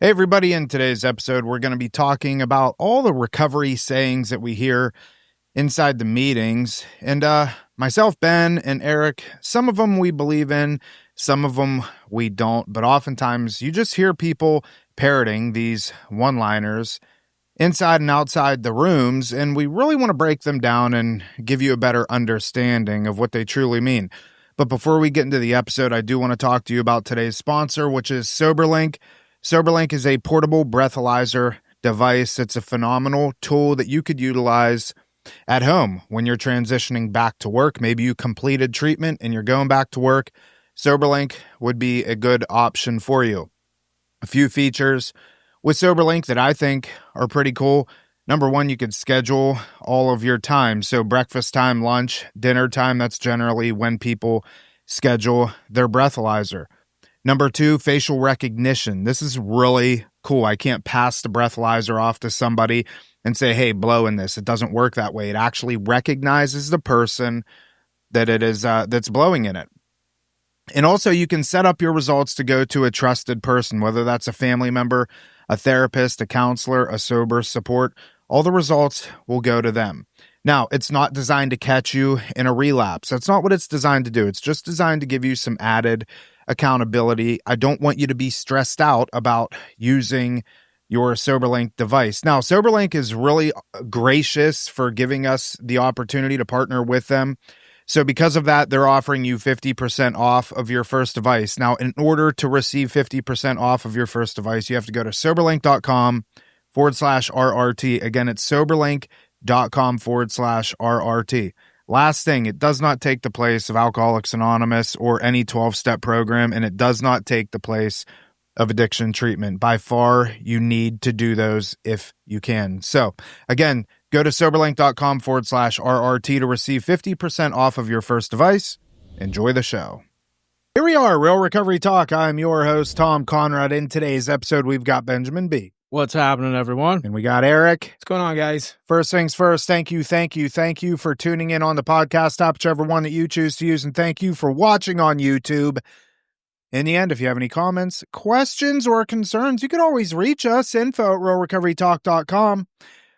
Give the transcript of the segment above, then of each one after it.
Hey, everybody. In today's episode, we're going to be talking about all the recovery sayings that we hear inside the meetings. And myself, Ben, and Eric, some of them we believe in, some of them we don't. But oftentimes, you just hear people parroting these one-liners inside and outside the rooms. And we really want to break them down and give you a better understanding of what they truly mean. But before we get into the episode, I do want to talk to you about today's sponsor, which is SoberLink. SoberLink is a portable breathalyzer device. It's a phenomenal tool that you could utilize at home when you're transitioning back to work. Maybe you completed treatment and you're going back to work. SoberLink would be a good option for you. A few features with SoberLink that I think are pretty cool. Number one, you could schedule all of your time. So breakfast time, lunch, dinner time, that's generally when people schedule their breathalyzer. Number two, facial recognition. This is really cool. I can't pass the breathalyzer off to somebody and say, hey, blow in this. It doesn't work that way. It actually recognizes the person that it is that's blowing in it. And also, you can set up your results to go to a trusted person, whether that's a family member, a therapist, a counselor, a sober support. All the results will go to them. Now, it's not designed to catch you in a relapse. That's not what it's designed to do. It's just designed to give you some added accountability. I don't want you to be stressed out about using your SoberLink device. Now, SoberLink is really gracious for giving us the opportunity to partner with them. So because of that, they're offering you 50% off of your first device. Now, in order to receive 50% off of your first device, you have to go to soberlink.com/RRT. Again, it's soberlink.com/RRT. Last thing, it does not take the place of Alcoholics Anonymous or any 12-step program, and it does not take the place of addiction treatment. By far, you need to do those if you can. So, again, go to soberlink.com/RRT to receive 50% off of your first device. Enjoy the show. Here we are, Real Recovery Talk. I'm your host, Tom Conrad. In today's episode, we've got Benjamin B. What's happening, everyone? And we got Eric. What's going on, guys? First things first, thank you for tuning in on the podcast app, whichever one that you choose to use, and thank you for watching on YouTube. In the end, if you have any comments, questions, or concerns, you can always reach us, info@realrecoverytalk.com.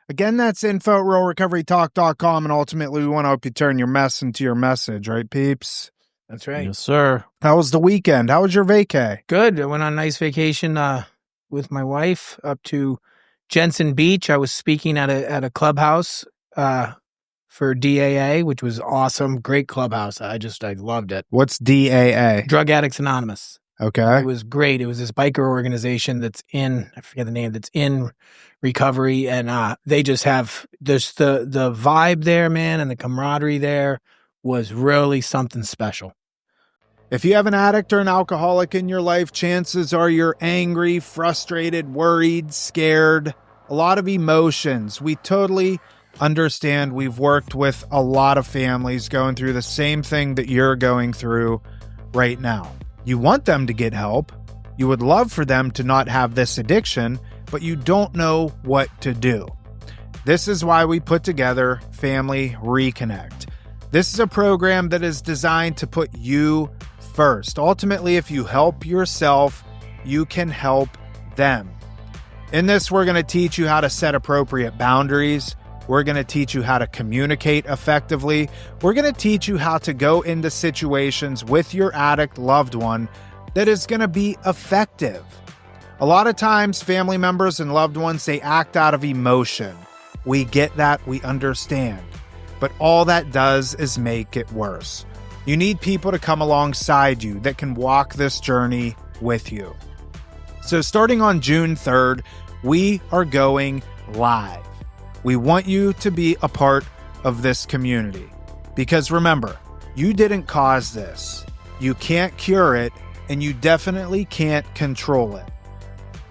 Again, that's info@realrecoverytalk.com, and ultimately, we want to help you turn your mess into your message, right, peeps? That's right. Yes, sir. How was the weekend? How was your vacay? Good. I went on a nice vacation with my wife up to Jensen Beach. I was speaking at a clubhouse for DAA, which was awesome. Great clubhouse. I loved it. What's DAA? Drug Addicts Anonymous. Okay. It was great. It was this biker organization that's I forget the name, that's in recovery. And they just have the vibe there, man, and the camaraderie there was really something special. If you have an addict or an alcoholic in your life, chances are you're angry, frustrated, worried, scared, a lot of emotions. We totally understand. We've worked with a lot of families going through the same thing that you're going through right now. You want them to get help. You would love for them to not have this addiction, but you don't know what to do. This is why we put together Family Reconnect. This is a program that is designed to put you first. Ultimately, if you help yourself, you can help them. In this, we're going to teach you how to set appropriate boundaries. We're going to teach you how to communicate effectively. We're going to teach you how to go into situations with your addict loved one that is going to be effective. A lot of times, family members and loved ones, they act out of emotion. We get that. We understand. But all that does is make it worse. You need people to come alongside you that can walk this journey with you. So starting on June 3rd, we are going live. We want you to be a part of this community. Because remember, you didn't cause this. You can't cure it, and you definitely can't control it.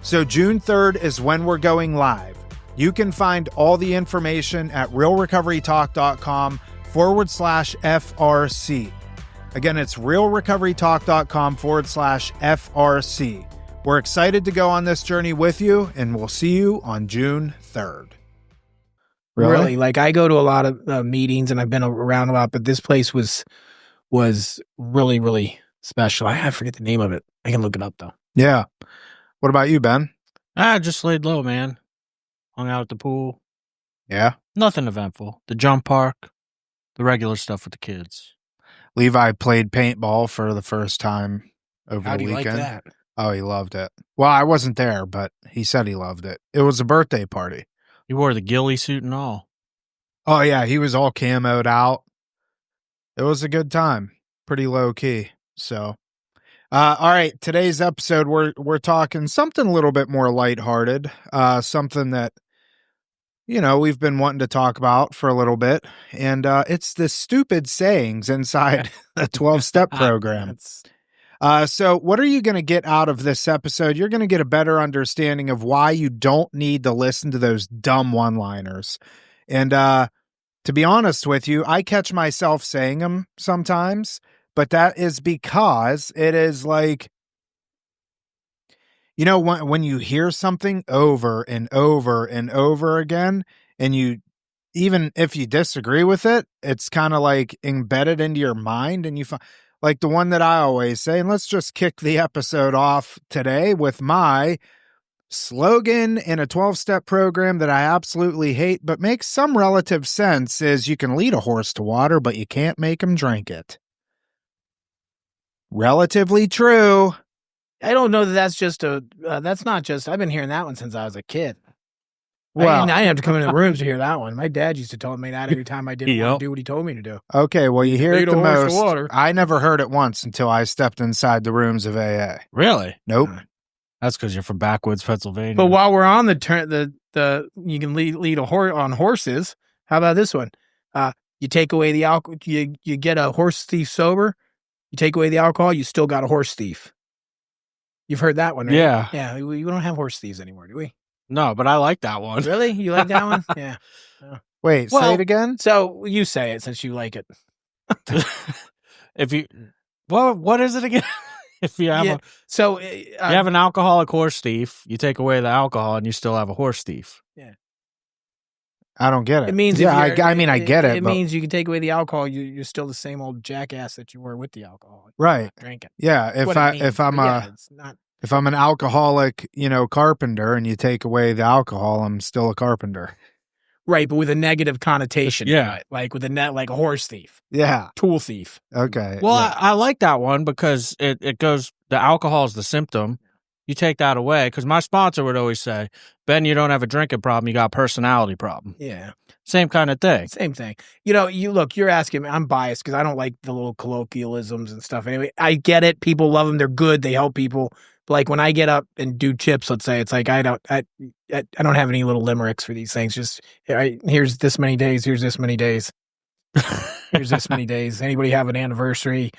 So June 3rd is when we're going live. You can find all the information at realrecoverytalk.com/FRC. Again, it's realrecoverytalk.com/FRC. We're excited to go on this journey with you, and we'll see you on June 3rd. Really? Like, I go to a lot of meetings, and I've been around a lot, but this place was really, really special. I forget the name of it. I can look it up, though. Yeah. What about you, Ben? I just laid low, man. Hung out at the pool. Yeah. Nothing eventful. The jump park, the regular stuff with the kids. Levi played paintball for the first time over How the do you like weekend. that? Oh, he loved it. Well, I wasn't there, but he said he loved it. It was a birthday party. He wore the ghillie suit and all. Oh, yeah. He was all camoed out. It was a good time. Pretty low key. So, all right. Today's episode, we're talking something a little bit more lighthearted. Something that, we've been wanting to talk about for a little bit. And it's the stupid sayings inside the 12-step program. So what are you going to get out of this episode? You're going to get a better understanding of why you don't need to listen to those dumb one-liners. And to be honest with you, I catch myself saying them sometimes, but that is because it is like, when you hear something over and over and over again, and even if you disagree with it, it's kind of like embedded into your mind, and like the one that I always say, and let's just kick the episode off today with my slogan in a 12-step program that I absolutely hate, but makes some relative sense, is you can lead a horse to water, but you can't make him drink it. Relatively true. I don't know that that's just that's not just, I've been hearing that one since I was a kid. Well, I didn't have to come into the rooms to hear that one. My dad used to tell me that every time I didn't want to do what he told me to do. Okay, well, you hear Lead it a the horse to most. water. I never heard it once until I stepped inside the rooms of AA. Really? Nope. That's because you're from backwoods Pennsylvania. But while we're on the you can lead a horse on horses. How about this one? You take away the alcohol. You get a horse thief sober. You take away the alcohol. You still got a horse thief. You've heard that one, right? Yeah. Yeah. We don't have horse thieves anymore, do we? No, but I like that one. Really? You like that one? Yeah. Wait, say it again? So you say it since you like it. If you, what is it again? If you have you have an alcoholic horse thief, you take away the alcohol and you still have a horse thief. Yeah. I don't get it. It means I get it. It means you can take away the alcohol. You're still the same old jackass that you were with the alcohol. Right. Drinking. Yeah. If I'm an alcoholic, carpenter, and you take away the alcohol, I'm still a carpenter. Right, but with a negative connotation. Yeah. Like with like a horse thief. Yeah. Tool thief. Okay. Well, yeah. I like that one because it goes, the alcohol is the symptom. You take that away, because my sponsor would always say, Ben, you don't have a drinking problem, you got a personality problem. Yeah. Same kind of thing. Same thing. You're asking me, I'm biased because I don't like the little colloquialisms and stuff. Anyway, I get it. People love them. They're good. They help people. But like when I get up and do chips, let's say, it's like I don't have any little limericks for these things. Just here's this many days. Here's this many days. Here's this many days. Anybody have an anniversary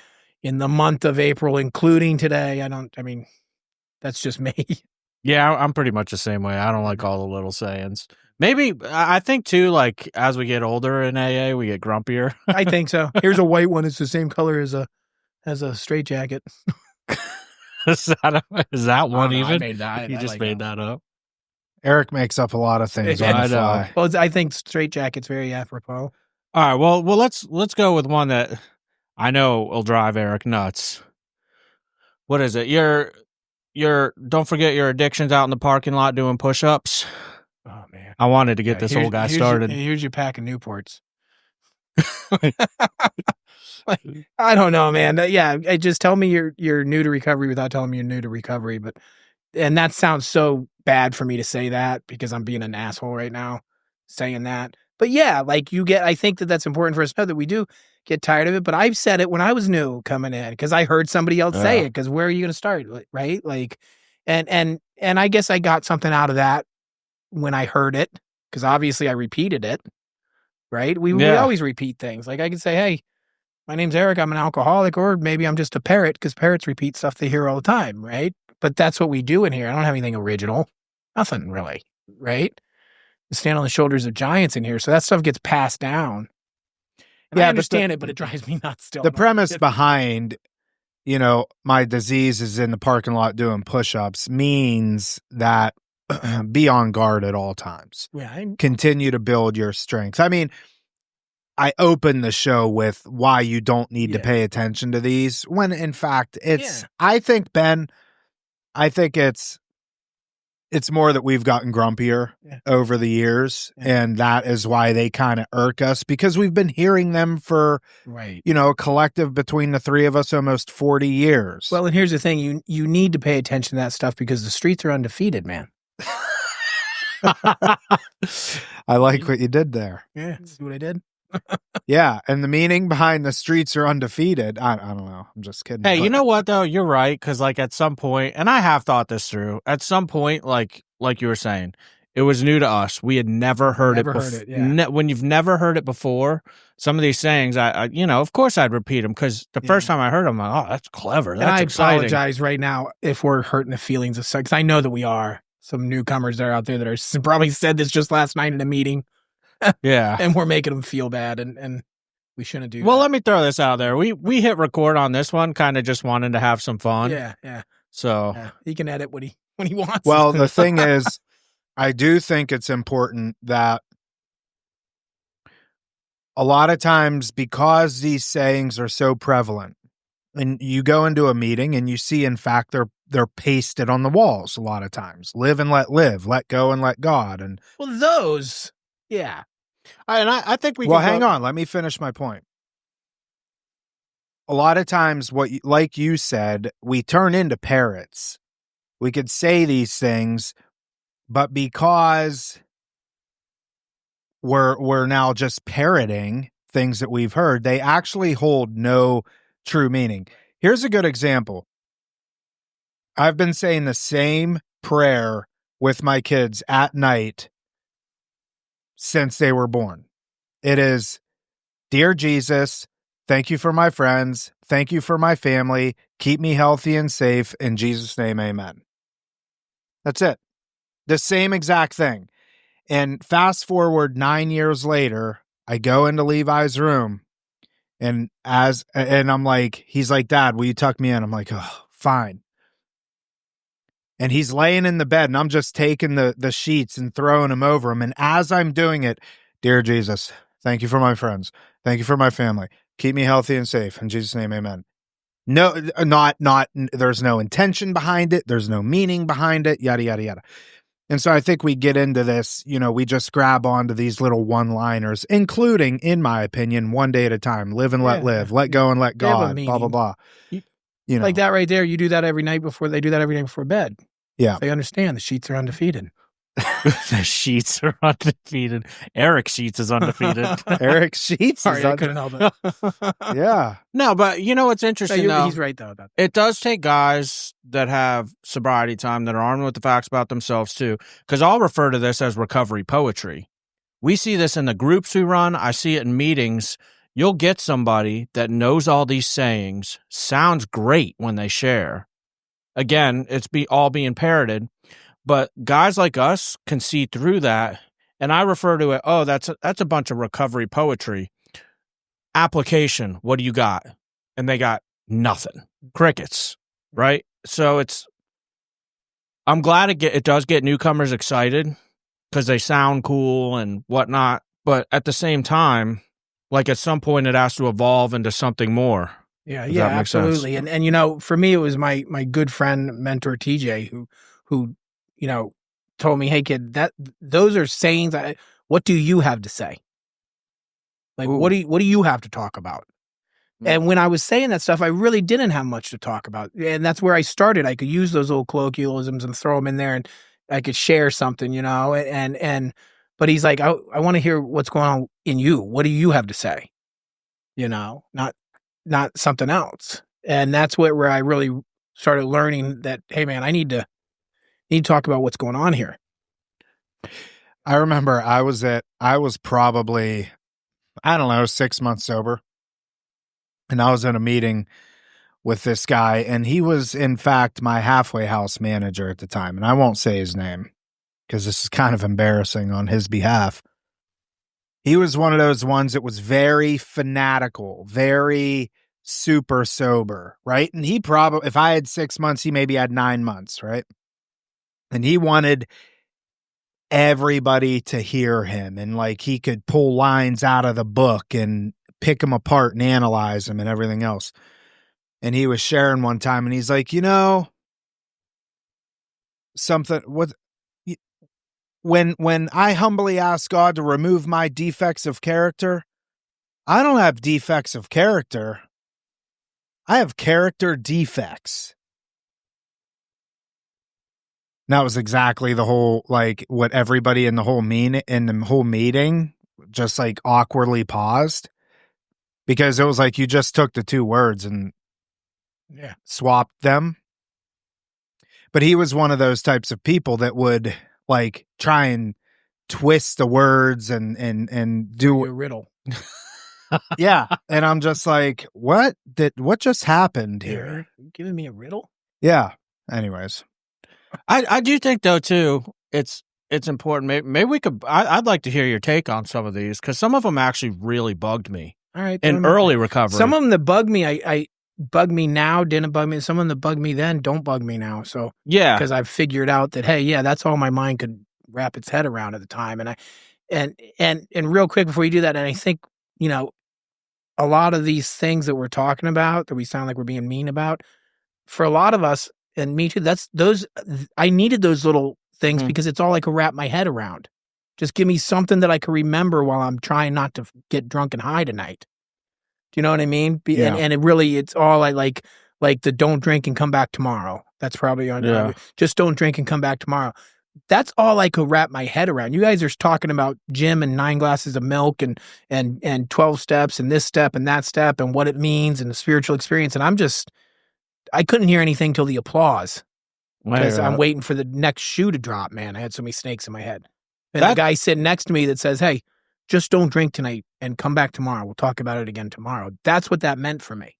in the month of April, including today? That's just me. Yeah, I'm pretty much the same way. I don't like all the little sayings. Maybe, I think too, like as we get older in AA, we get grumpier. I think so. Here's a white one. It's the same color as a straitjacket. Is that one even? I made that. You just made that up. Eric makes up a lot of things on the fly. Well, I think straitjacket's very apropos. All right, well, let's go with one that I know will drive Eric nuts. What is it? Don't forget your addictions out in the parking lot doing push-ups. Oh man, I wanted to get this old guy started. Here's your pack of Newports. I don't know, man. Just tell me you're new to recovery without telling me you're new to recovery. And that sounds so bad for me to say that because I'm being an asshole right now saying that. But yeah, I think that's important for us to know that we do get tired of it. But I've said it when I was new coming in because I heard somebody else say it. Because where are you going to start, right? And I guess I got something out of that when I heard it because obviously I repeated it, right? We always repeat things. Like I could say, hey, my name's Eric, I'm an alcoholic, or maybe I'm just a parrot because parrots repeat stuff they hear all the time, right? But that's what we do in here. I don't have anything original. Nothing really, right? We stand on the shoulders of giants in here. So that stuff gets passed down. And I understand it, but it drives me nuts still. The premise behind, my disease is in the parking lot doing push-ups means that be on guard at all times. Yeah, continue to build your strength. I mean, I opened the show with why you don't need to pay attention to these when in fact I think, Ben, it's It's more that we've gotten grumpier over the years, and that is why they kind of irk us, because we've been hearing them for, a collective between the three of us almost 40 years. Well, and here's the thing. You need to pay attention to that stuff because the streets are undefeated, man. I like what you did there. Yeah, see what I did? Yeah, and the meaning behind the streets are undefeated. I don't know. I'm just kidding. Hey, you know what, though? You're right, because, at some point, and I have thought this through, at some point, like you were saying, it was new to us. We had never heard it before. When you've never heard it before, some of these sayings, I of course I'd repeat them, because the first time I heard them, I'm like, oh, that's clever. That's exciting. I apologize right now if we're hurting the feelings of some, because I know that we are. Some newcomers that are out there that are probably said this just last night in a meeting. Yeah. And we're making them feel bad, and we shouldn't do that. Well, let me throw this out there. We hit record on this one, kind of just wanting to have some fun. Yeah. So he can edit when he wants. Well, the thing is, I do think it's important that a lot of times, because these sayings are so prevalent, and you go into a meeting and you see, in fact, they're pasted on the walls a lot of times. Live and let live, let go and let God. And well, those, yeah. And I think we. Well, hang on. Let me finish my point. A lot of times, like you said, we turn into parrots. We could say these things, but because we're now just parroting things that we've heard, they actually hold no true meaning. Here's a good example. I've been saying the same prayer with my kids at night since they were born. It is, Dear Jesus, thank you for my friends. Thank you for my family. Keep me healthy and safe. In Jesus' name, amen. That's it. The same exact thing. And fast forward 9 years later, I go into Levi's room, and I'm like, he's like, Dad, will you tuck me in? I'm like, oh, fine. And he's laying in the bed, and I'm just taking the sheets and throwing them over him. And as I'm doing it, Dear Jesus, thank you for my friends. Thank you for my family. Keep me healthy and safe. In Jesus' name, amen. No, not, there's no intention behind it. There's no meaning behind it, yada, yada, yada. And so I think we get into this, we just grab onto these little one-liners, including, in my opinion, one day at a time. Live and let live. Let go and let God. Blah, blah, blah. Like that right there. You do that every night before. They do that every night before bed. Yeah. They understand the sheets are undefeated. The sheets are undefeated. Eric Sheets is undefeated. Eric Sheets Sorry, I couldn't help it. Yeah. No, but what's interesting, though? He's right, though. It does take guys that have sobriety time, that are armed with the facts about themselves, too. Because I'll refer to this as recovery poetry. We see this in the groups we run. I see it in meetings. You'll get somebody that knows all these sayings, sounds great when they share. Again, it's all being parroted. But guys like us can see through that, and I refer to it, that's a bunch of recovery poetry. Application, what do you got? And they got nothing. Crickets, right? So I'm glad it does get newcomers excited because they sound cool and whatnot, but at the same time, at some point it has to evolve into something more. Yeah, absolutely. And for me, it was my good friend, mentor TJ, who told me, hey kid, those are sayings. What do you have to say? What do you have to talk about? And when I was saying that stuff, I really didn't have much to talk about. And that's where I started. I could use those old colloquialisms and throw them in there, and I could share something, but he's like, I want to hear what's going on in you. What do you have to say? Not something else. And that's where I really started learning that, hey man, I need to talk about what's going on here. I remember I was probably, 6 months sober. And I was in a meeting with this guy, and he was, in fact, my halfway house manager at the time. And I won't say his name because this is kind of embarrassing on his behalf. He was one of those ones that was very fanatical, very super sober, right? And he probably, if I had 6 months, he maybe had 9 months, right? And he wanted everybody to hear him, and he could pull lines out of the book and pick them apart and analyze them and everything else. And he was sharing one time, and he's like, something, when I humbly ask God to remove my defects of character, I don't have defects of character. I have character defects. And that was exactly the whole, like, what everybody in the whole meeting just like awkwardly paused, because it was like you just took the two words and swapped them. But he was one of those types of people that would like try and twist the words and do a riddle. Yeah. And I'm just like, what just happened here? You giving me a riddle? Yeah. Anyways. I do think though too, it's important. Maybe we could. I'd like to hear your take on some of these, because some of them actually really bugged me. All right, in early recovery. Some of them that bug me, I bug me now, didn't bug me. Some of them that bug me then don't bug me now. So yeah, because I've figured out that, hey, yeah, that's all my mind could wrap its head around at the time. And real quick before you do that, and I think, you know, a lot of these things that we're talking about that we sound like we're being mean about, for a lot of us, and me too, I needed those little things because it's all I could wrap my head around. Just give me something that I can remember while I'm trying not to get drunk and high tonight. Do you know what I mean? Yeah. And it's all I like the don't drink and come back tomorrow. That's probably on. Just don't drink and come back tomorrow. That's all I could wrap my head around. You guys are talking about gym and 9 glasses of milk and 12 steps and this step and that step and what it means and the spiritual experience. And I couldn't hear anything till the applause because I'm waiting for the next shoe to drop, man. I had so many snakes in my head. And the guy sitting next to me that says, hey, just don't drink tonight and come back tomorrow. We'll talk about it again tomorrow. That's what that meant for me.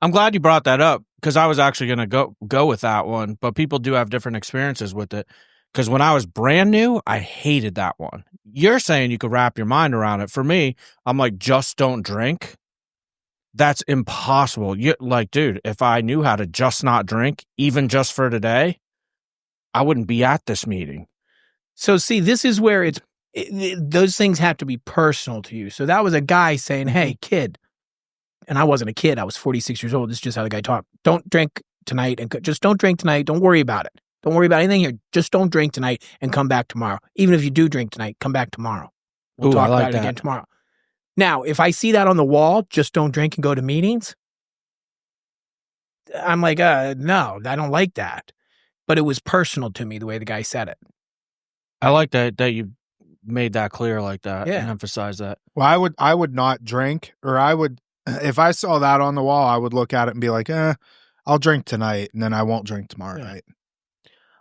I'm glad you brought that up, because I was actually going to go with that one, but people do have different experiences with it. Because when I was brand new, I hated that one. You're saying you could wrap your mind around it. For me, I'm like, just don't drink. That's impossible. Like, dude, if I knew how to just not drink, even just for today, I wouldn't be at this meeting. So see, this is where those things have to be personal to you. So that was a guy saying, hey, kid, and I wasn't a kid. I was 46 years old. This is just how the guy talked. Don't drink tonight, and just don't drink tonight. Don't worry about it. Don't worry about anything here. Just don't drink tonight and come back tomorrow. Even if you do drink tonight, come back tomorrow. We'll talk about it again tomorrow. Now, if I see that on the wall, just don't drink and go to meetings, I'm like, no, I don't like that. But it was personal to me the way the guy said it. I like that you made that clear like that and emphasize that. Well, I would not drink, or I would, if I saw that on the wall, I would look at it and be like, I'll drink tonight and then I won't drink tomorrow night.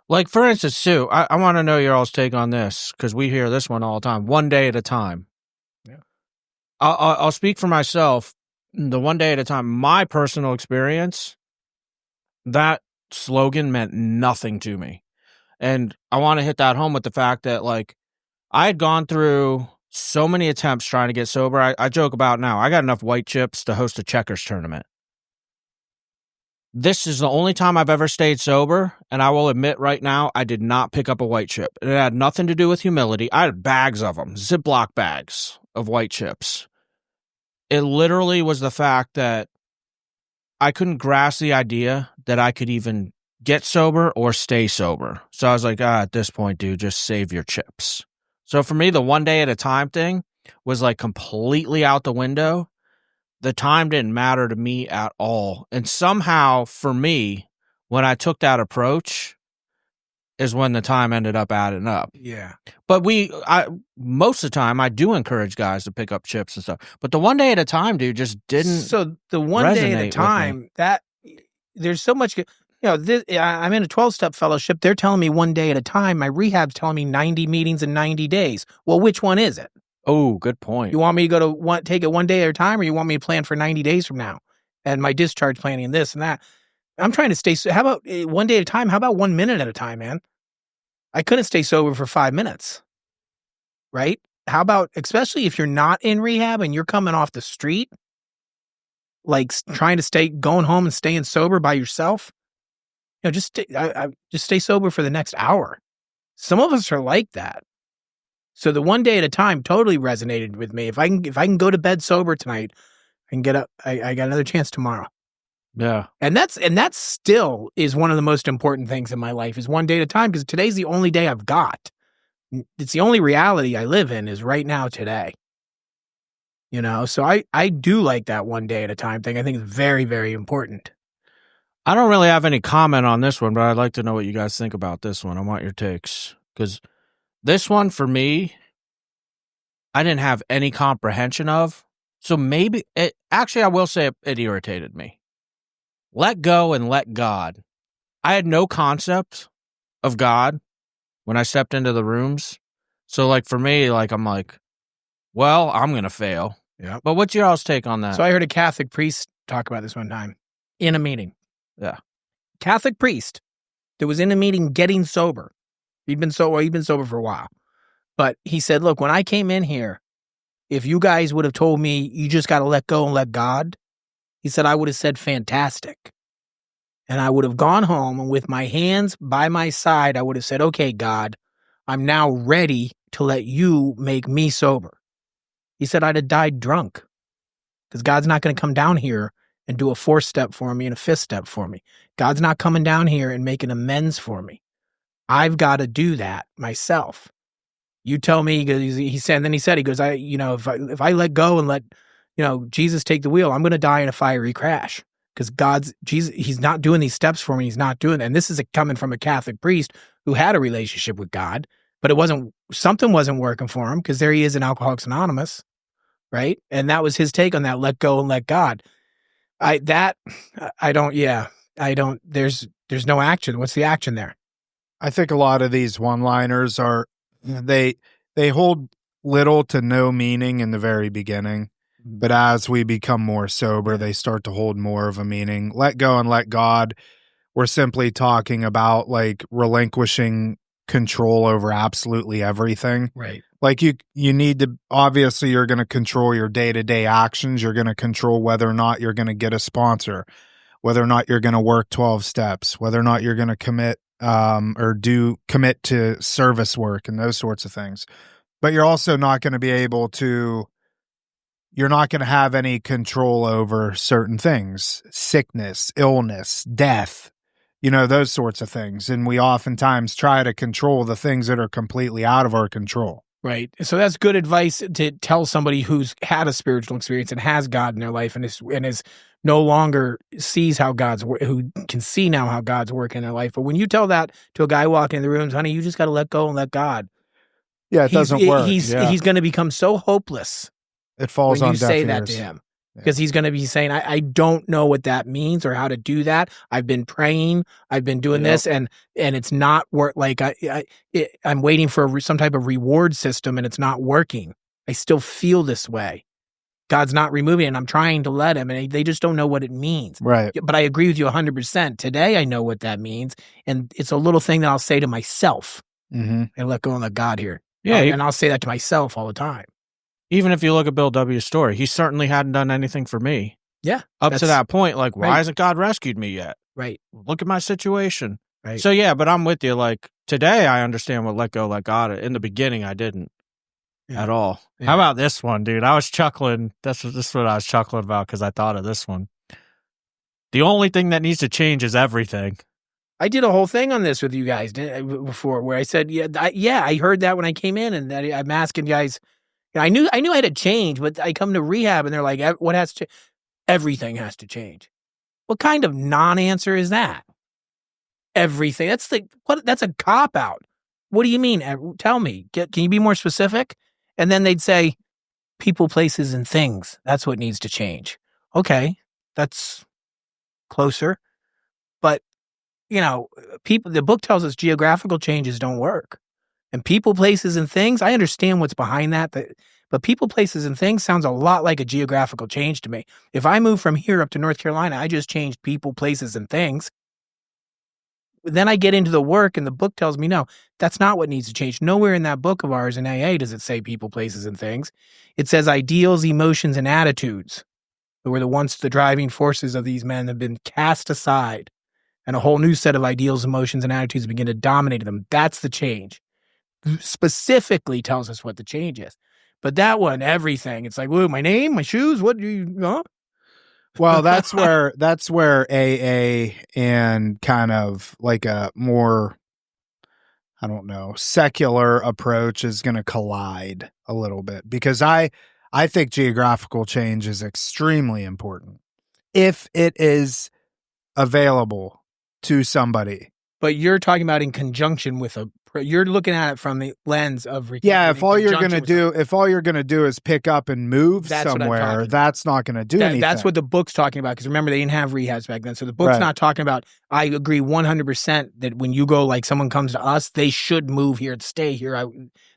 Like, for instance, Sue, I want to know your all's take on this, because we hear this one all the time. One day at a time. Yeah. I'll speak for myself. The one day at a time, my personal experience, that slogan meant nothing to me. And I want to hit that home with the fact that, like, I had gone through so many attempts trying to get sober. I joke about now, I got enough white chips to host a checkers tournament. This is the only time I've ever stayed sober, and I will admit right now, I did not pick up a white chip. It had nothing to do with humility. I had bags of them, Ziploc bags of white chips. It literally was the fact that I couldn't grasp the idea that I could even get sober or stay sober. So I was like, at this point, dude, just save your chips. So for me, the one day at a time thing was like completely out the window. The time didn't matter to me at all. And somehow, for me, when I took that approach, is when the time ended up adding up. Yeah. But most of the time, I do encourage guys to pick up chips and stuff. But the one day at a time, dude, just didn't. So the one day at a time, that there's so much. You know, I'm in a 12-step fellowship. They're telling me one day at a time. My rehab's telling me 90 meetings in 90 days. Well, which one is it? Oh, good point. You want me to take it one day at a time, or you want me to plan for 90 days from now? And my discharge planning and this and that. I'm trying to stay. How about one day at a time? How about 1 minute at a time, man? I couldn't stay sober for 5 minutes. Right? How about, especially if you're not in rehab and you're coming off the street, like trying to going home and staying sober by yourself? You know, just stay sober for the next hour. Some of us are like that. So the one day at a time totally resonated with me. If I can go to bed sober tonight, I can get up. I got another chance tomorrow. Yeah. And that still is one of the most important things in my life, is one day at a time, because today's the only day I've got. It's the only reality I live in is right now today. So I do like that one day at a time thing. I think it's very, very important. I don't really have any comment on this one, but I'd like to know what you guys think about this one. I want your takes. Because this one, for me, I didn't have any comprehension of. So maybe, actually, I will say it irritated me. Let go and let God. I had no concept of God when I stepped into the rooms. So, like, for me, like, I'm like, well, I'm going to fail. Yeah. But what's your all's take on that? So I heard a Catholic priest talk about this one time in a meeting. Yeah. Catholic priest that was in a meeting getting sober. He'd been sober for a while. But he said, look, when I came in here, if you guys would have told me you just got to let go and let God, he said, I would have said fantastic. And I would have gone home and with my hands by my side, I would have said, okay, God, I'm now ready to let you make me sober. He said I'd have died drunk because God's not going to come down here and do a 4-step for me and a 5th step for me. God's not coming down here and making amends for me. I've got to do that myself. You tell me, he said, if I let go and let, Jesus take the wheel, I'm going to die in a fiery crash because he's not doing these steps for me. He's not doing that. And this is coming from a Catholic priest who had a relationship with God, but something wasn't working for him because there he is in Alcoholics Anonymous. Right. And that was his take on that. Let go and let God. There's no action. What's the action there? I think a lot of these one-liners they hold little to no meaning in the very beginning, but as we become more sober, they start to hold more of a meaning. Let go and let God. We're simply talking about like relinquishing control over absolutely everything. Right. Like you need to, obviously you're going to control your day-to-day actions. You're going to control whether or not you're going to get a sponsor, whether or not you're going to work 12 steps, whether or not you're going to commit to service work and those sorts of things. But you're also not going to be able to, you're not going to have any control over certain things, sickness, illness, death, those sorts of things. And we oftentimes try to control the things that are completely out of our control. Right. So that's good advice to tell somebody who's had a spiritual experience and has God in their life and is no longer sees who can see now how God's working in their life. But when you tell that to a guy walking in the rooms, honey, you just got to let go and let God. Yeah, it doesn't work. He's going to become so hopeless. It falls on deaf ears. When you say that to him. Because he's going to be saying, I don't know what that means or how to do that. I've been praying. I've been doing this, and it's not work. Like I'm waiting for some type of reward system, and it's not working. I still feel this way. God's not removing it, and I'm trying to let him, and they just don't know what it means. Right. But I agree with you 100%. Today, I know what that means, and it's a little thing that I'll say to myself. Mm-hmm. And let go and let God here. Yeah, and I'll say that to myself all the time. Even if you look at Bill W.'s story, he certainly hadn't done anything for me. Yeah. Up to that point, like, why right. hasn't God rescued me yet? Right. Look at my situation. Right. So, yeah, but I'm with you. Like, today I understand what let go, let God. In the beginning, I didn't at all. Yeah. How about this one, dude? I was chuckling. This is what I was chuckling about because I thought of this one. The only thing that needs to change is everything. I did a whole thing on this with you guys before where I said, I heard that when I came in and that I'm asking guys. I knew I had to change, but I come to rehab and they're like, what has to, everything has to change. What kind of non-answer is that? Everything. That's a cop-out. What do you mean? Tell me. Can you be more specific? And then they'd say, people, places, and things. That's what needs to change. Okay. That's closer. But, the book tells us geographical changes don't work. And people, places, and things, I understand what's behind that, but people, places, and things sounds a lot like a geographical change to me. If I move from here up to North Carolina, I just changed people, places, and things. Then I get into the work, and the book tells me, no, that's not what needs to change. Nowhere in that book of ours in AA does it say people, places, and things. It says ideals, emotions, and attitudes. That were the driving forces of these men have been cast aside, and a whole new set of ideals, emotions, and attitudes begin to dominate them. That's the change. Specifically tells us what the change is. But that one, everything, it's like, whoa, my name, my shoes, what do you, huh? Well, that's where AA and kind of like a more, I don't know, secular approach is going to collide a little bit, because I think geographical change is extremely important if it is available to somebody. But you're talking about in conjunction with you're looking at it from the lens of recovery. Yeah, if all you're gonna do is pick up and move somewhere, that's not gonna do anything. That's what the book's talking about. Because remember, they didn't have rehabs back then, so the book's not talking about. I agree 100% that when you go, like someone comes to us, they should move here and stay here.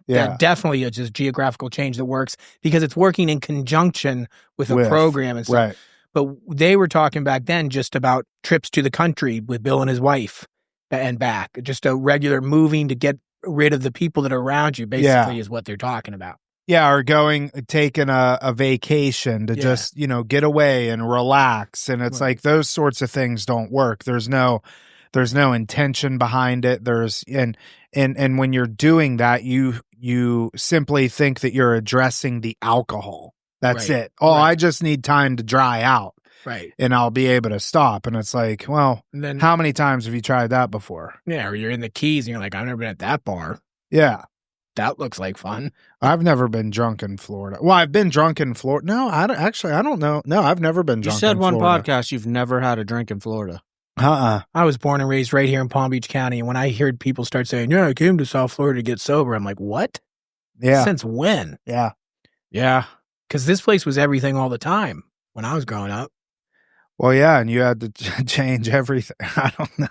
That definitely is just geographical change that works because it's working in conjunction with a program and stuff. Right. But they were talking back then just about trips to the country with Bill and his wife and back. Just a regular moving to get rid of the people that are around you, basically, is what they're talking about. Yeah, or taking a vacation to just, get away and relax. And it's like those sorts of things don't work. There's no intention behind it. And when you're doing that, you simply think that you're addressing the alcohol. That's it. Oh, I just need time to dry out. Right. And I'll be able to stop. And it's like, well, then, how many times have you tried that before? Yeah, or you're in the Keys and you're like, I've never been at that bar. Yeah. That looks like fun. I've never been drunk in Florida. Well, I've been drunk in Florida. No, I don't know. No, I've never been drunk in Florida. You said one podcast you've never had a drink in Florida. I was born and raised right here in Palm Beach County. And when I heard people start saying, I came to South Florida to get sober, I'm like, what? Yeah. Since when? Yeah. Yeah. Because this place was everything all the time when I was growing up. Well, yeah, and you had to change everything. I don't know.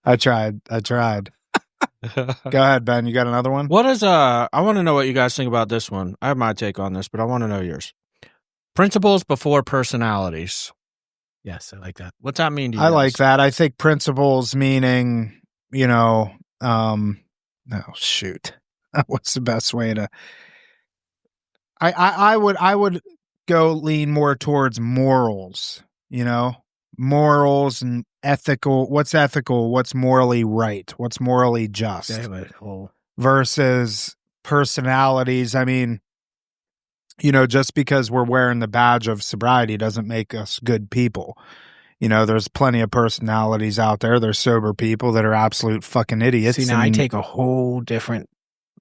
I tried. Go ahead, Ben. You got another one? What is I want to know what you guys think about this one. I have my take on this, but I want to know yours. Principles before personalities. Yes, I like that. What's that mean to you? I like that. I think principles meaning, shoot. What's the best way to I would go lean more towards morals, morals and ethical. What's ethical? What's morally right? What's morally just? Versus personalities. I mean, just because we're wearing the badge of sobriety doesn't make us good people. There's plenty of personalities out there. There's sober people that are absolute fucking idiots. See, now I take a whole different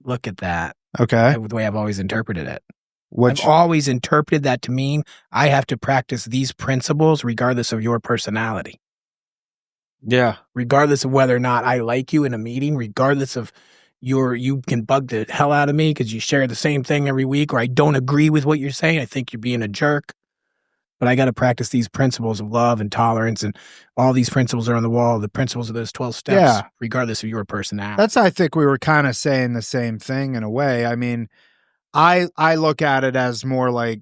look at that. Okay. The way I've always interpreted it. I've always interpreted that to mean I have to practice these principles regardless of your personality. Yeah. Regardless of whether or not I like you in a meeting, regardless of you can bug the hell out of me because you share the same thing every week, or I don't agree with what you're saying. I think you're being a jerk. But I got to practice these principles of love and tolerance, and all these principles are on the wall, the principles of those 12 steps, regardless of your personality. I think we were kind of saying the same thing in a way. I mean, I look at it as more like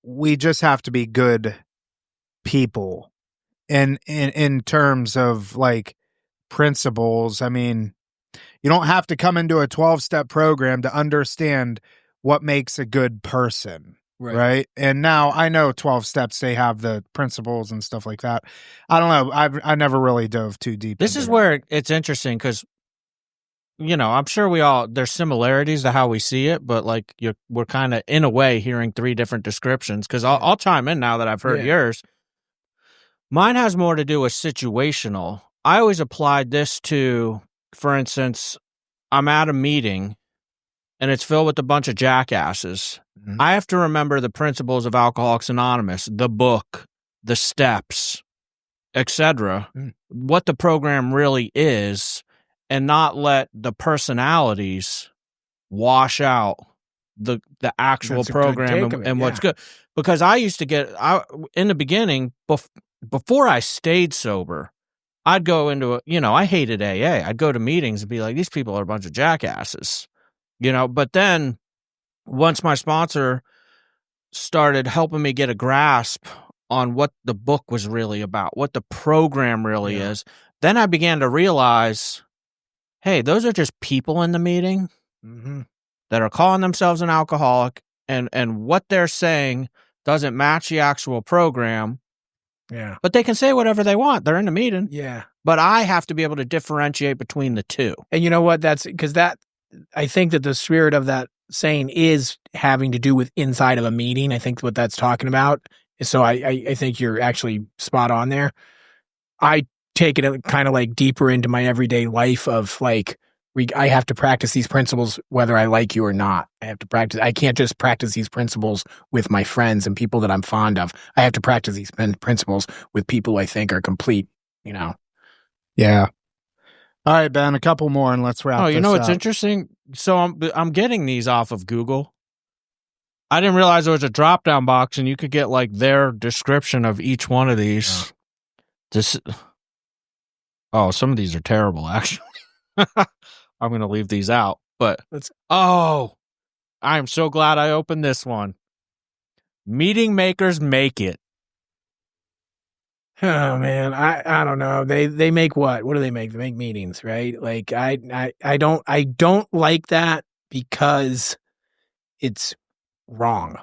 we just have to be good people. And in terms of like principles, I mean, you don't have to come into a 12-step program to understand what makes a good person. Right. And now I know 12 steps, they have the principles and stuff like that. I don't know. I never really dove too deep. This is where it's interesting because, I'm sure there's similarities to how we see it, but like we're kind of in a way hearing three different descriptions because I'll chime in now that I've heard yours. Mine has more to do with situational. I always applied this to, for instance, I'm at a meeting and it's filled with a bunch of jackasses. Mm-hmm. I have to remember the principles of Alcoholics Anonymous, the book, the steps, etc., what the program really is, and not let the personalities wash out the actual program and what's good. Because I used to in the beginning, before I stayed sober, I'd go into I hated AA. I'd go to meetings and be like, these people are a bunch of jackasses. But then once my sponsor started helping me get a grasp on what the book was really about, what the program really is, then I began to realize, hey, those are just people in the meeting that are calling themselves an alcoholic, and what they're saying doesn't match the actual program. Yeah. But they can say whatever they want. They're in the meeting. Yeah. But I have to be able to differentiate between the two. And you know what? That's because I think that the spirit of that saying is having to do with inside of a meeting. I think what that's talking about. So I think you're actually spot on there. I taken it kind of like deeper into my everyday life of like, I have to practice these principles whether I like you or not. I can't just practice these principles with my friends and people that I'm fond of. I have to practice these principles with people I think are complete, Yeah. All right, Ben, a couple more and let's wrap this up. Oh, you know what's interesting? So I'm getting these off of Google. I didn't realize there was a drop-down box and you could get like their description of each one of these. Some of these are terrible, actually. I'm going to leave these out, but I'm so glad I opened this one. Meeting makers make it. Oh man, I don't know. They make what? What do they make? They make meetings, right? Like I don't like that because it's wrong.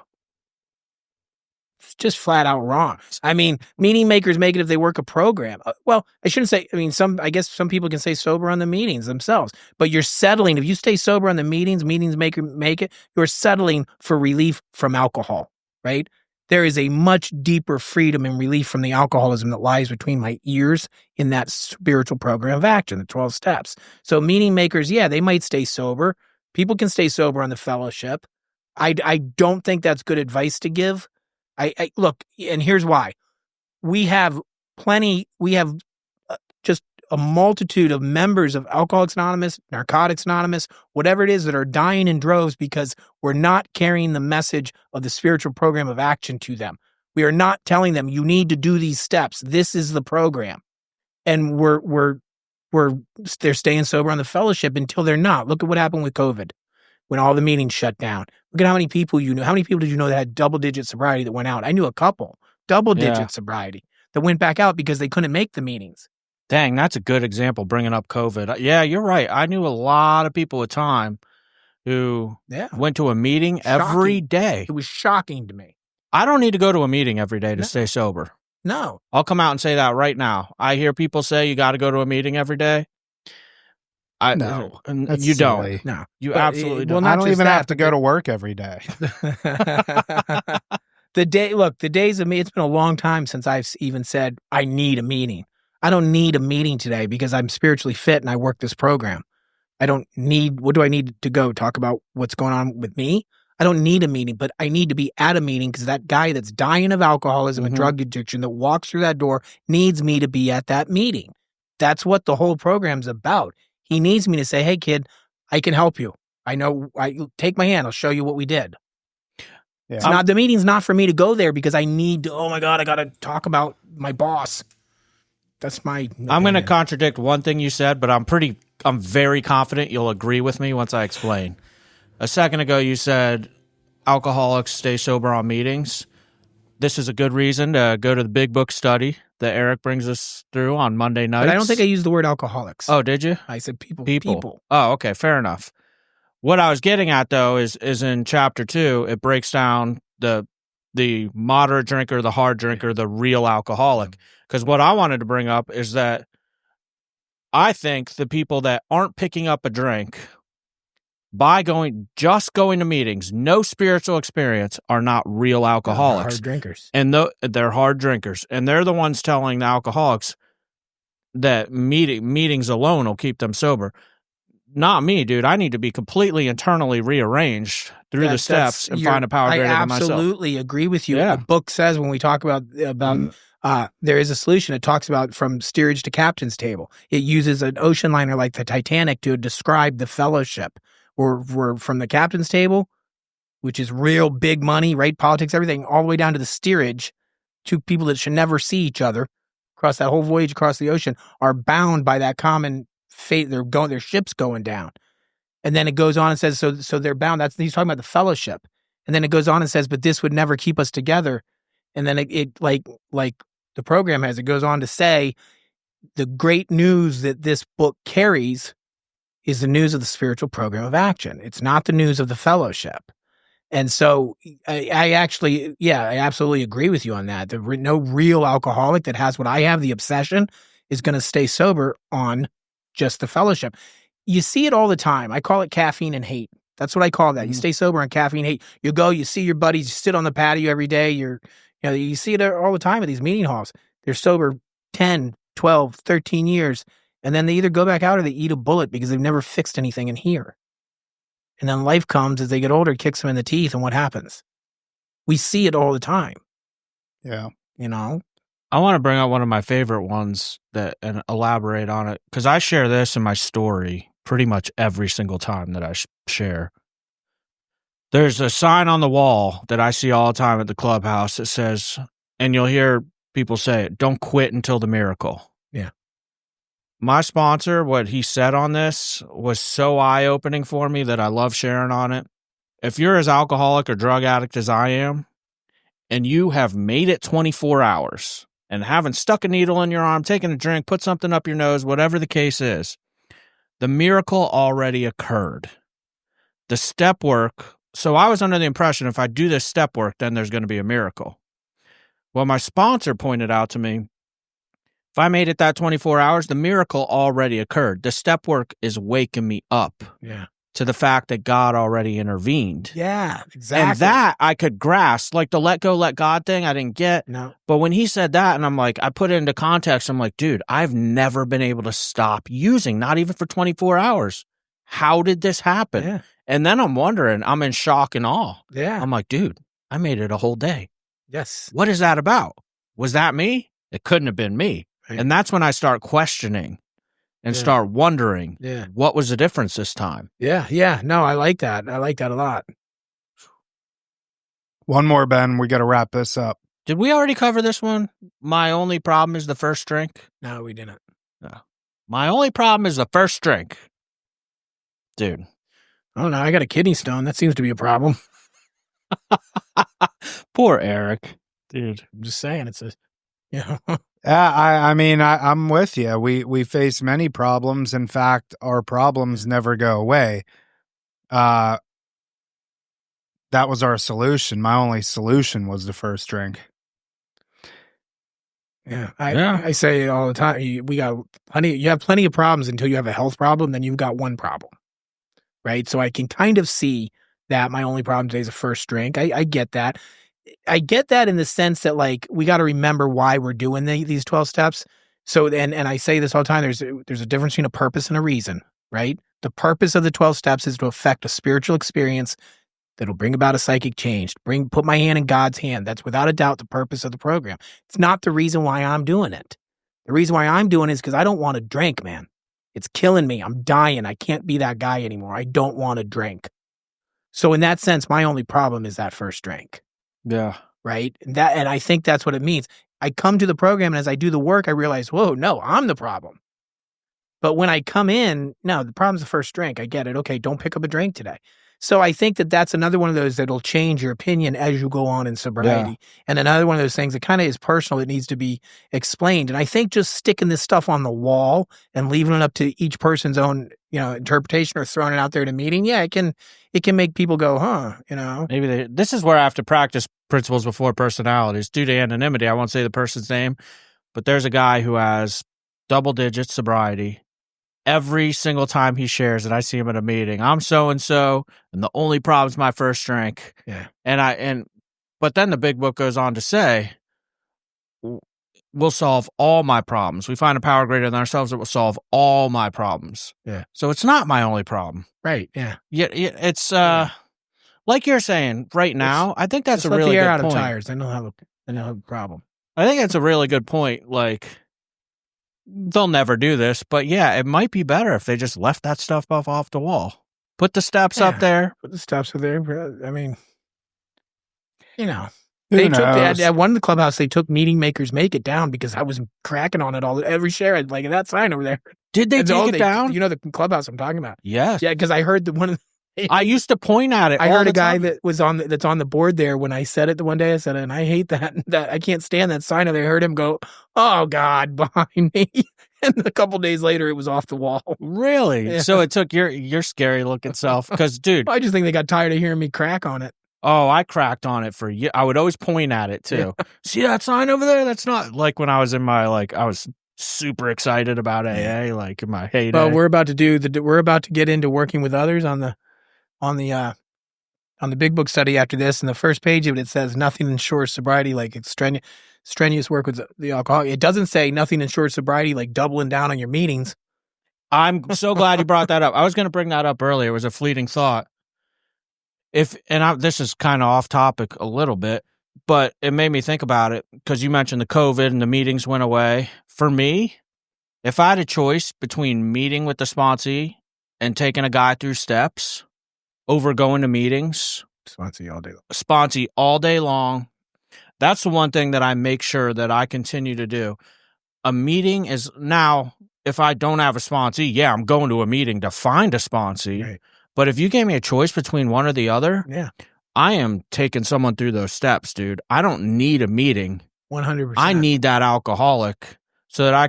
It's just flat out wrong. I mean, meeting makers make it if they work a program. Well, I shouldn't say. I mean, I guess some people can stay sober on the meetings themselves, but you're settling. If you stay sober on the meetings make it. You're settling for relief from alcohol, right? There is a much deeper freedom and relief from the alcoholism that lies between my ears in that spiritual program of action, the 12 steps. So meeting makers, yeah, they might stay sober. People can stay sober on the fellowship. I don't think that's good advice to give. I look, and here's why. We have just a multitude of members of Alcoholics Anonymous, Narcotics Anonymous, whatever it is, that are dying in droves because we're not carrying the message of the spiritual program of action to them. We are not telling them, you need to do these steps. This is the program. And they're staying sober on the fellowship until they're not. Look at what happened with COVID when all the meetings shut down. Look at how many people you knew. How many people did you know that had double-digit sobriety that went out? I knew a couple, double-digit sobriety that went back out because they couldn't make the meetings. Dang, that's a good example, bringing up COVID. Yeah, you're right. I knew a lot of people at time who went to a meeting every day. It was shocking to me. I don't need to go to a meeting every day to stay sober. No. I'll come out and say that right now. I hear people say you got to go to a meeting every day. No, you don't. No, you absolutely don't. Well, I don't even have to go to work every day. The days of me, it's been a long time since I've even said, I need a meeting. I don't need a meeting today because I'm spiritually fit and I work this program. What do I need to go talk about what's going on with me? I don't need a meeting, but I need to be at a meeting because that guy that's dying of alcoholism and drug addiction that walks through that door needs me to be at that meeting. That's what the whole program's about. He needs me to say, hey, kid, I can help you. I know. Take my hand. I'll show you what we did. Yeah. The meeting's not for me to go there because I need to, oh my God, I got to talk about my boss. That's my opinion. I'm going to contradict one thing you said, but I'm very confident you'll agree with me once I explain. A second ago, you said alcoholics stay sober on meetings. This is a good reason to go to the big book study that Eric brings us through on Monday nights. But I don't think I used the word alcoholics. Oh, did you? I said people. Oh, okay, fair enough. What I was getting at, though, is in chapter 2, it breaks down the moderate drinker, the hard drinker, the real alcoholic. Because what I wanted to bring up is that I think the people that aren't picking up a drink by going to meetings, no spiritual experience, are not real alcoholics. They're hard drinkers. And they're hard drinkers. And they're the ones telling the alcoholics that meetings alone will keep them sober. Not me, dude. I need to be completely internally rearranged through the steps and find a power greater than myself. I absolutely agree with you. Yeah. The book says when we talk about there is a solution. It talks about from steerage to captain's table. It uses an ocean liner like the Titanic to describe the fellowship. We're from the captain's table, which is real big money, right? Politics, everything, all the way down to the steerage. Two people that should never see each other across that whole voyage across the ocean are bound by that common fate. Their ship's going down. And then it goes on and says, so they're bound. He's talking about the fellowship. And then it goes on and says, but this would never keep us together. And then it like the program has, it goes on to say, the great news that this book carries is the news of the spiritual program of action. It's not the news of the fellowship. And so I absolutely agree with you on that. No real alcoholic that has what I have, the obsession, is going to stay sober on just the fellowship. You see it all the time. I call it caffeine and hate. That's what I call that. Mm-hmm. You stay sober on caffeine hate. You go, you see your buddies, you sit on the patio every day. You see it all the time at these meeting halls. They're sober 10, 12, 13 years, and then they either go back out or they eat a bullet because they've never fixed anything in here. And then life comes as they get older, kicks them in the teeth, and what happens? We see it all the time. Yeah. You know? I want to bring up one of my favorite ones and elaborate on it, because I share this in my story pretty much every single time that I share. There's a sign on the wall that I see all the time at the clubhouse that says, and you'll hear people say it, don't quit until the miracle. Yeah. My sponsor, what he said on this was so eye-opening for me that I love sharing on it. If you're as alcoholic or drug addict as I am, and you have made it 24 hours and haven't stuck a needle in your arm, taken a drink, put something up your nose, whatever the case is, the miracle already occurred. The step work, so I was under the impression if I do this step work, then there's going to be a miracle. Well, my sponsor pointed out to me, if I made it that 24 hours, the miracle already occurred. The step work is waking me up to the fact that God already intervened. Yeah, exactly. And that I could grasp, like the let go, let God thing, I didn't get. No. But when he said that, and I'm like, I put it into context, I'm like, dude, I've never been able to stop using, not even for 24 hours. How did this happen? Yeah. And then I'm wondering, I'm in shock and awe. Yeah. I'm like, dude, I made it a whole day. Yes. What is that about? Was that me? It couldn't have been me. Right. And that's when I start questioning and start wondering, what was the difference this time? Yeah. Yeah. No, I like that. I like that a lot. One more, Ben. We got to wrap this up. Did we already cover this one? My only problem is the first drink. No, we didn't. No. My only problem is the first drink. Dude. Oh, no, I got a kidney stone. That seems to be a problem. Poor Eric. Dude. I'm just saying, it's a, I mean, I'm with you. We face many problems. In fact, our problems never go away. That was our solution. My only solution was the first drink. Yeah. I say it all the time. You have plenty of problems until you have a health problem, then you've got one problem. Right? So I can kind of see that my only problem today is a first drink. I get that. I get that in the sense that, like, we got to remember why we're doing these 12 steps. So, and I say this all the time, there's a difference between a purpose and a reason, right? The purpose of the 12 steps is to affect a spiritual experience that'll bring about a psychic change, put my hand in God's hand. That's without a doubt the purpose of the program. It's not the reason why I'm doing it. The reason why I'm doing it is because I don't want to drink, man. It's killing me. I'm dying. I can't be that guy anymore. I don't want to drink. So in that sense, my only problem is that first drink. Yeah. Right. And I think that's what it means. I come to the program, and as I do the work, I realize, whoa, no, I'm the problem. But when I come in, no, the problem's the first drink. I get it. Okay, don't pick up a drink today. So I think that's another one of those that'll change your opinion as you go on in sobriety. Yeah. And another one of those things that kind of is personal. It needs to be explained. And I think just sticking this stuff on the wall and leaving it up to each person's own, interpretation, or throwing it out there at a meeting, it can make people go, huh, Maybe this is where I have to practice principles before personalities. Due to anonymity, I won't say the person's name, but there's a guy who has double digit sobriety. Every single time he shares it, I see him at a meeting. I'm so-and-so, and the only problem's my first drink. Yeah. But then the big book goes on to say, we'll solve all my problems. We find a power greater than ourselves that will solve all my problems. Yeah. So it's not my only problem. Right. Yeah. Yeah. It's like you're saying right now. I think that's a really good point. Let the air out of tires. They don't have a problem. I think that's a really good point. Like, they'll never do this, but it might be better if they just left that stuff off the wall. Put the steps up there. Put the steps up there. I mean, They took at one of the clubhouse. They took meeting makers make it down because I was cracking on it every share. I'd like that sign over there. Did they take it down? You know the clubhouse I'm talking about. Yes. Yeah, because I heard I used to point at it. I heard a guy time. that was that's on the board there when I said it the one day. I said, and I hate that I can't stand that sign. And I heard him go, "Oh God," behind me. And a couple days later, it was off the wall. Really? Yeah. So it took your scary looking self. Because, dude, I just think they got tired of hearing me crack on it. Oh, I cracked on it for years. I would always point at it too. Yeah. See that sign over there? That's not like when I was in my I was super excited about AA, like in my heyday. Well, we're about to get into working with others on the big book study after this. And the first page of it says nothing ensures sobriety like strenuous work with the alcohol. It doesn't say nothing ensures sobriety, like doubling down on your meetings. I'm so glad you brought that up. I was going to bring that up earlier. It was a fleeting thought. This is kind of off topic a little bit, but it made me think about it because you mentioned the COVID and the meetings went away. For me, if I had a choice between meeting with the sponsee and taking a guy through steps over going to meetings, sponsee all day long, that's the one thing that I make sure that I continue to do. A meeting is now, if I don't have a sponsee, yeah, I'm going to a meeting to find a sponsee. Right. But if you gave me a choice between one or the other, Yeah, I am taking someone through those steps, dude. I don't need a meeting. 100%. I need that alcoholic so that I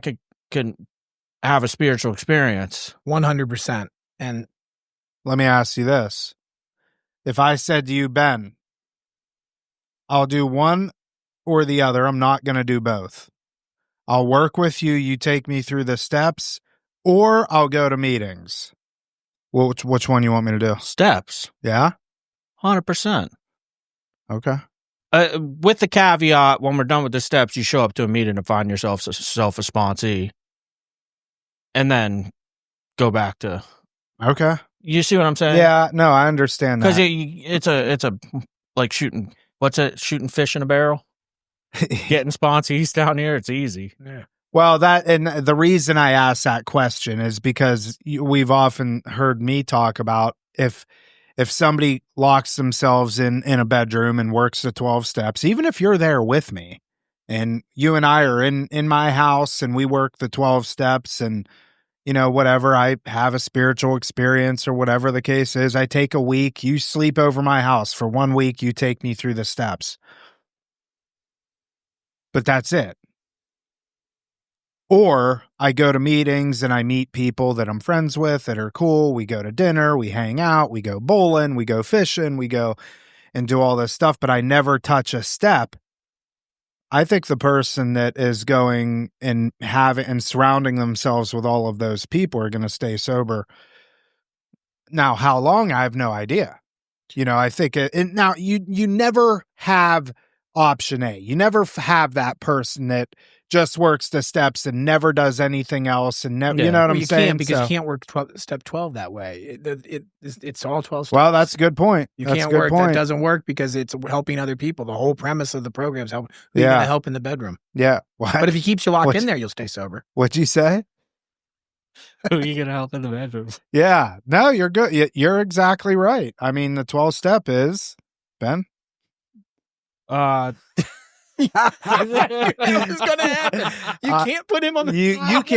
can have a spiritual experience. 100%. And Let me ask you this. If I said to you, Ben, I'll do one or the other, I'm not going to do both. I'll work with you, you take me through the steps, or I'll go to meetings. Which one you want me to do? Steps. Yeah? 100%. Okay. With the caveat, when we're done with the steps, you show up to a meeting to find yourself a sponsee, and then go back to. Okay. You see what I'm saying? Yeah. No, I understand that. Because it's a like shooting. What's it? Shooting fish in a barrel. Getting sponsees down here, it's easy. yeah. Well, and the reason I asked that question is because we've often heard me talk about if somebody locks themselves in a bedroom and works the 12 steps, even if you're there with me and you and I are in my house and we work the 12 steps and, whatever, I have a spiritual experience or whatever the case is, I take a week, you sleep over my house for 1 week, you take me through the steps. But that's it. Or I go to meetings and I meet people that I'm friends with that are cool. We go to dinner, we hang out, we go bowling, we go fishing, we go and do all this stuff, but I never touch a step. I think the person that is going and surrounding themselves with all of those people are going to stay sober. Now, how long? I have no idea. I think now you never have option A. You never have that person that just works the steps and never does anything else, and never, you know what I'm saying? Can't, because you can't work step 12 that way. It's all 12 steps. Well, that's a good point. You can't work. That doesn't work because it's helping other people. The whole premise of the program is help. Who are going to help in the bedroom? Yeah. What? But if he keeps you locked in there, you'll stay sober. What'd you say? Who are you going to help in the bedroom? Yeah. No, you're good. You're exactly right. I mean, the 12 step is, Ben? It's gonna happen. You can't put him on the spot.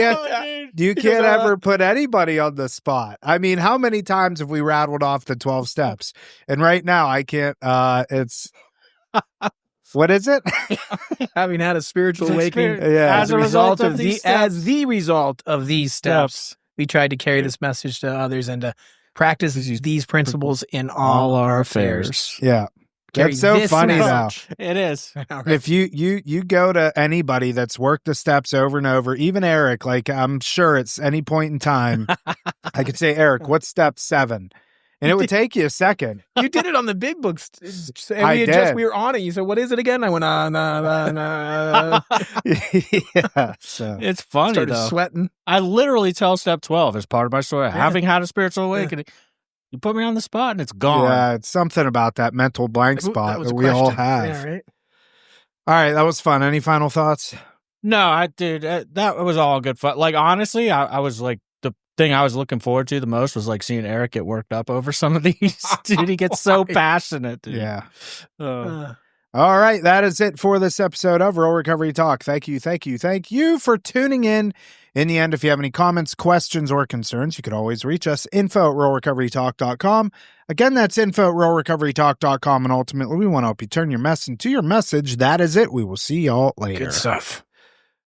You can't ever put anybody on the spot. I mean, how many times have we rattled off the 12 steps? And right now I can't it's what is it? Having had a spiritual awakening as a result of these steps, we tried to carry this message to others and to practice these principles in all our affairs. Yeah. That's so funny now. It is. If you go to anybody that's worked the steps over and over, even Eric, like I'm sure it's any point in time, I could say, Eric, what's step 7? And it would take you a second. You did it on the big books. We were on it. You said, what is it again? I went, yeah. So. It's funny, started though. Sweating. I literally tell step 12 as part of my story. Having had a spiritual awakening. You put me on the spot and it's gone. Yeah, it's something about that mental blank spot that we all have. Yeah, right? All right, that was fun. Any final thoughts? No, that was all good fun. Like, honestly, I was like, the thing I was looking forward to the most was like seeing Eric get worked up over some of these. Dude, he gets so passionate, dude. Yeah. All right, that is it for this episode of Real Recovery Talk. Thank you for tuning in. In the end, if you have any comments, questions, or concerns, you could always reach us, info@realrecoverytalk.com. Again, that's info@realrecoverytalk.com. And ultimately, we want to help you turn your mess into your message. That is it. We will see y'all later. Good stuff.